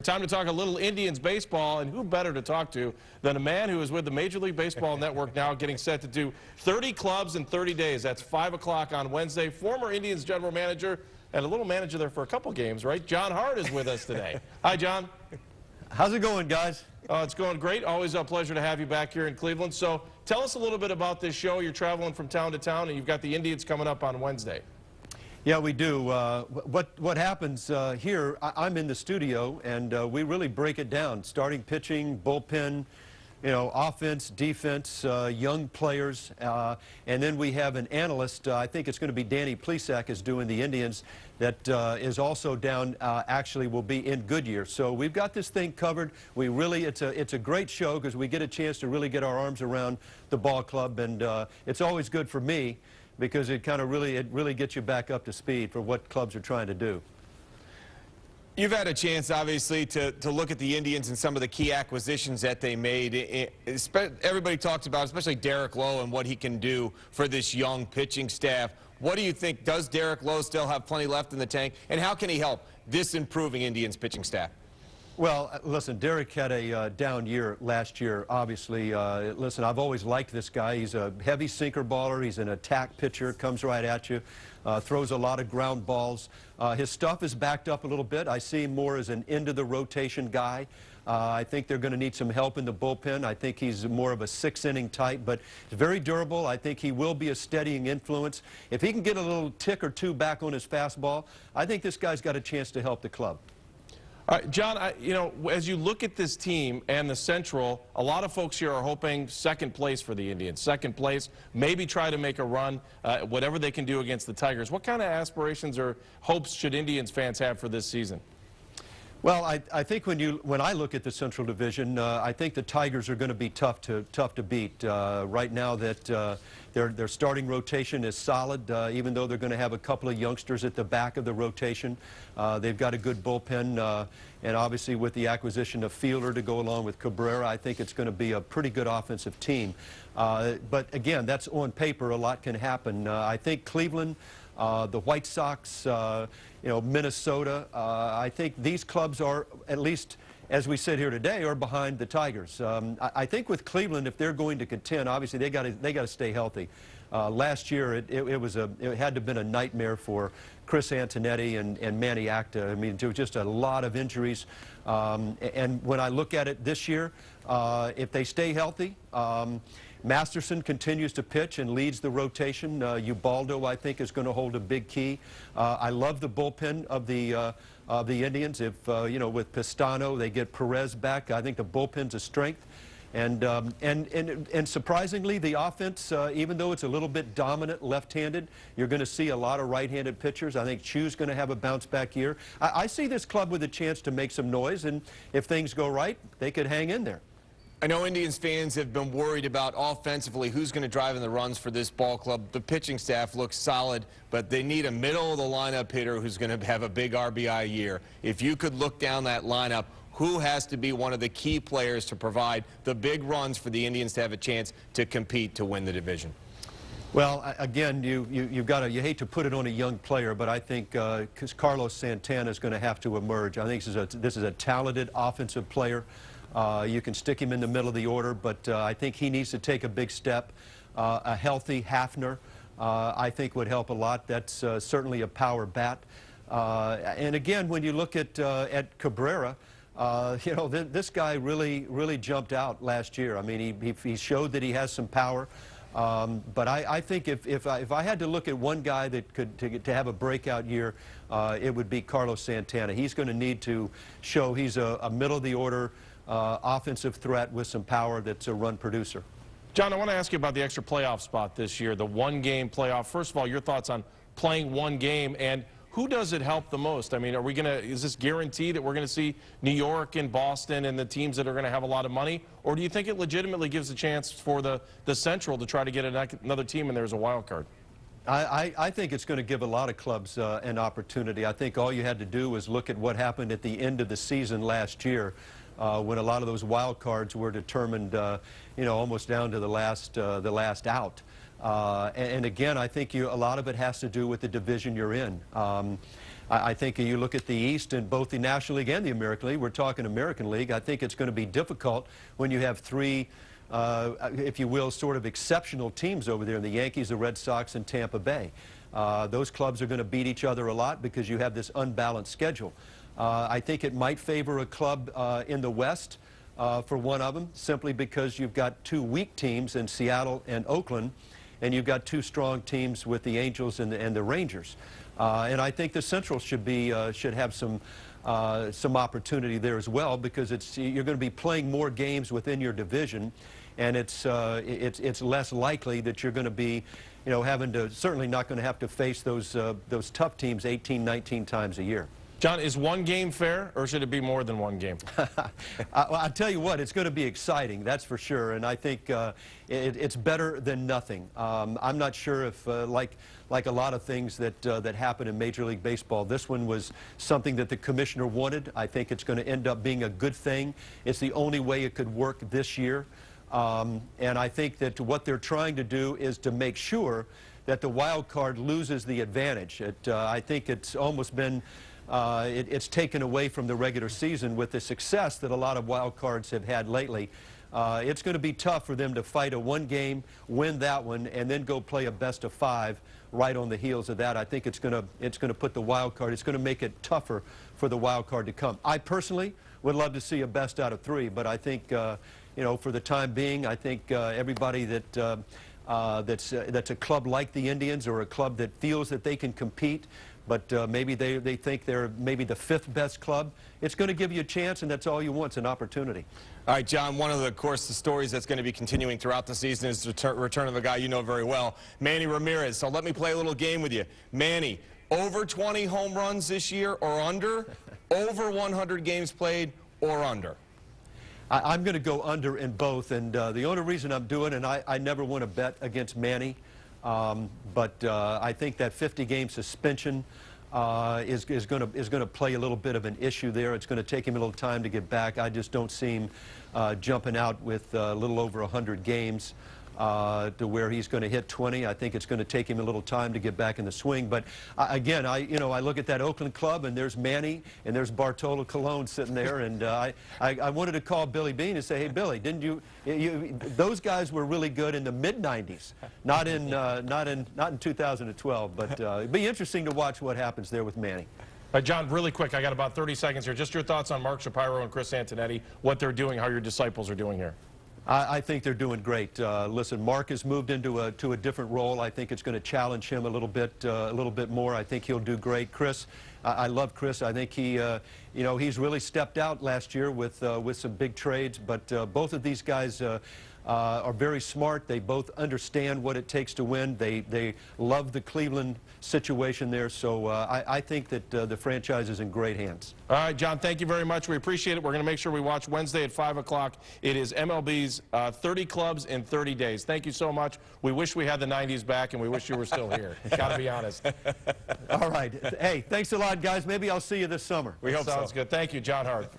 Time to talk a little Indians baseball, and who better to talk to than a man who is with the Major League Baseball Network now, getting set to do 30 clubs in 30 days. That's 5 o'clock on Wednesday. Former Indians general manager and a little manager there for a couple games, right? John Hart is with us today. Hi, John. How's it going, guys? It's going great. Always a pleasure to have you back here in Cleveland. So tell us a little bit about this show. You're traveling from town to town, and you've got the Indians coming up on Wednesday. Yeah, we do. What happens here, I'm in the studio, and we really break it down. Starting pitching, bullpen, you know, offense, defense, young players, and then we have an analyst. I think it's going to be Danny Plesac is doing the Indians. That is also down. Actually, will be in Goodyear. So we've got this thing covered. We really, it's a great show because we get a chance to really get our arms around the ball club, and it's always good for me because it kind of really gets you back up to speed for what clubs are trying to do. You've had a chance, obviously, to look at the Indians and some of the key acquisitions that they made. Everybody talks about, especially Derek Lowe, and what he can do for this young pitching staff. What do you think? Does Derek Lowe still have plenty left in the tank? And how can he help this improving Indians pitching staff? Well, listen, Derek had a down year last year, obviously. Listen, I've always liked this guy. He's a heavy sinker baller. He's an attack pitcher, comes right at you, throws a lot of ground balls. His stuff is backed up a little bit. I see him more as an end-of-the-rotation guy. I think they're going to need some help in the bullpen. I think he's more of a six-inning type, but he's very durable. I think he will be a steadying influence. If he can get a little tick or two back on his fastball, I think this guy's got a chance to help the club. All right, John, you know, as you look at this team and the Central, a lot of folks here are hoping second place for the Indians. Second place, maybe try to make a run, whatever they can do against the Tigers. What kind of aspirations or hopes should Indians fans have for this season? Well, I think when I look at the Central Division, I think the Tigers are going to be tough to beat. Right now, that their starting rotation is solid, even though they're going to have a couple of youngsters at the back of the rotation. They've got a good bullpen, and obviously with the acquisition of Fielder to go along with Cabrera, I think it's going to be a pretty good offensive team. But again, that's on paper. A lot can happen. I think Cleveland, the White Sox, you know, Minnesota, I think these clubs are, at least as we sit here today, are behind the Tigers. I think with Cleveland, if they're going to contend, obviously they got to stay healthy. Last year, it had to have been a nightmare for Chris Antonetti and Manny Ramirez. I mean, there was just a lot of injuries. And when I look at it this year, if they stay healthy, Masterson continues to pitch and leads the rotation. Ubaldo, I think, is going to hold a big key. I love the bullpen of the Indians. If you know, with Pistano, they get Perez back. I think the bullpen's a strength. And surprisingly, the offense, even though it's a little bit dominant left-handed, you're going to see a lot of right-handed pitchers. I think Chu's going to have a bounce-back year. I see this club with a chance to make some noise, and if things go right, they could hang in there. I know Indians fans have been worried about offensively who's going to drive in the runs for this ball club. The pitching staff looks solid, but they need a middle-of-the-lineup hitter who's going to have a big RBI year. If you could look down that lineup, who has to be one of the key players to provide the big runs for the Indians to have a chance to compete to win the division? Well, again, you hate to put it on a young player, but I think because Carlos Santana is going to have to emerge. I think this is a talented offensive player. You can stick him in the middle of the order, but I think he needs to take a big step. A healthy Hafner, I think, would help a lot. That's certainly a power bat. And again, when you look at Cabrera, you know, this guy really jumped out last year. I mean, he showed that he has some power. But I think if I had to look at one guy that could to have a breakout year, it would be Carlos Santana. He's going to need to show he's a middle-of-the-order offensive threat with some power that's a run producer. John, I want to ask you about the extra playoff spot this year, the one-game playoff. First of all, your thoughts on playing one game, and who does it help the most? I mean, is this guaranteed that we're going to see New York and Boston and the teams that are going to have a lot of money? Or do you think it legitimately gives a chance for the Central to try to get another team and there's a wild card? I think it's going to give a lot of clubs an opportunity. I think all you had to do was look at what happened at the end of the season last year. When a lot of those wild cards were determined, you know, almost down to the last out. And again, I think a lot of it has to do with the division you're in. I think you look at the East in both the National League and the American League. We're talking American League. I think it's going to be difficult when you have three, if you will, sort of exceptional teams over there, the Yankees, the Red Sox, and Tampa Bay. Those clubs are going to beat each other a lot because you have this unbalanced schedule. I think it might favor a club in the West for one of them, simply because you've got two weak teams in Seattle and Oakland, and you've got two strong teams with the Angels and the Rangers. And I think the Central should have some opportunity there as well, because you're going to be playing more games within your division, and it's less likely that you're going to be, certainly not going to have to face those tough teams 18, 19 times a year. John, is one game fair, or should it be more than one game? I'll tell you what, it's going to be exciting, that's for sure, and I think it's better than nothing. I'm not sure if, like a lot of things that happen in Major League Baseball, this one was something that the commissioner wanted. I think it's going to end up being a good thing. It's the only way it could work this year, and I think that what they're trying to do is to make sure that the wild card loses the advantage. I think it's almost been it's taken away from the regular season with the success that a lot of wild cards have had lately. It's going to be tough for them to fight a one game, win that one, and then go play a best of 5 right on the heels of that. I think it's going to put the wild card, it's going to make it tougher for the wild card to come. I personally would love to see a best out of 3, but I think, for the time being, I think everybody that's a club like the Indians, or a club that feels that they can compete, but maybe they think they're maybe the 5th best club, it's going to give you a chance, and that's all you want, it's an opportunity. All right, John, one of the, of course, the stories that's going to be continuing throughout the season is the return of a guy you know very well, Manny Ramirez. So let me play a little game with you. Manny, over 20 home runs this year or under? Over 100 games played or under? I'm going to go under in both, and the only reason I'm doing it, and I never want to bet against Manny, but I think that 50-game suspension is going to play a little bit of an issue there. It's going to take him a little time to get back. I just don't see him jumping out with a little over 100 games to where he's going to hit 20. I think it's going to take him a little time to get back in the swing. But again, I look at that Oakland club, and there's Manny, and there's Bartolo Colon sitting there, and I wanted to call Billy Beane and say, hey, Billy, didn't you those guys were really good in the mid-90s, not in 2012. But it'd be interesting to watch what happens there with Manny. John, really quick, I got about 30 seconds here. Just your thoughts on Mark Shapiro and Chris Antonetti, what they're doing, how your disciples are doing here. I think they're doing great. Listen, Mark has moved into a different role. I think it's going to challenge him a little bit more. I think he'll do great. Chris, I love Chris. I think he, he's really stepped out last year with some big trades. But both of these guys are very smart. They both understand what it takes to win. They love the Cleveland situation there. So I think that the franchise is in great hands. All right, John, thank you very much. We appreciate it. We're going to make sure we watch Wednesday at 5 o'clock. It is MLB's 30 clubs in 30 days. Thank you so much. We wish we had the 90s back, and we wish you were still here. Got to be honest. All right. Hey, thanks a lot, guys. Maybe I'll see you this summer. We hope so. Sounds good. Thank you, John Hart.